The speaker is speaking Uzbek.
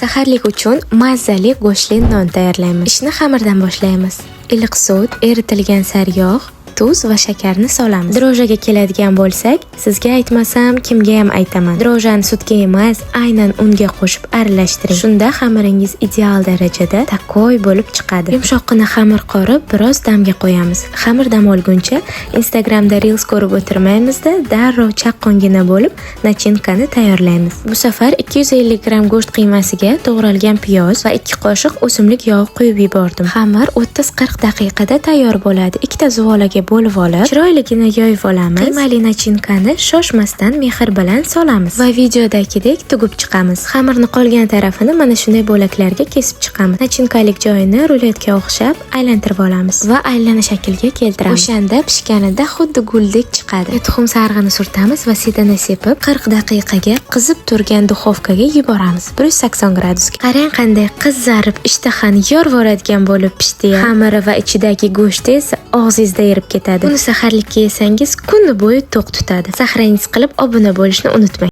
Saharlik uchun mazali go'shtli non tayyorlaymiz. Ishni xamirdan boshlaymiz. Iliq sut, eritilgan sariyog', tuz va shakarni solamiz. Drojaga keladigan bo'lsak, sizga aytmasam, kimga ham aytaman. Drojani sutga emas, aynan unga qo'shib aralashtiring. Shunda xamiringiz ideal darajada takoy bo'lib chiqadi. Yumshoqqina xamir qorib, biroz damga qo'yamiz. Xamir dam olguncha Instagramda reels ko'rib o'tirmaymizda, darrov chaqqongina bo'lib, nachinkani tayyorlaymiz. Bu safar 250 gram go'sht qiymasiga to'g'ralgan piyoz va 2 qoshiq o'simlik yog'i quyib yubordim. Xamir 30-40 daqiqada tayyor bo'ladi. Ikkita zuvolaga bo'lib olib, chiroyligina yoyib olamiz. Qiymali nachinkani shoshmasdan mehr bilan solamiz va videodagidek tugib chiqamiz. Xamirni qolgan tarafini mana shunday bo'laklarga kesib chiqamiz. Nachinkalik joyini ruletka o'xshab aylantirib olamiz va aylana shaklga keltiramiz. O'shanda pishganida xuddi guldek chiqadi. Tuxum sarig'ini surtamiz va sedana sepib 40 daqiqaga qizib turgan duxovkaga yuboramiz. 180 gradusga. Qarang qanday qizarib, ishtahani yorvoradigan bo'lib pishdi. Xamiri va ichidagi go'shti esa og'zingizda erib ketadi. Uni saharlikka yesangiz kun bo'yi to'q tutadi. Sahrangiz qilib obuna bo'lishni unutmang.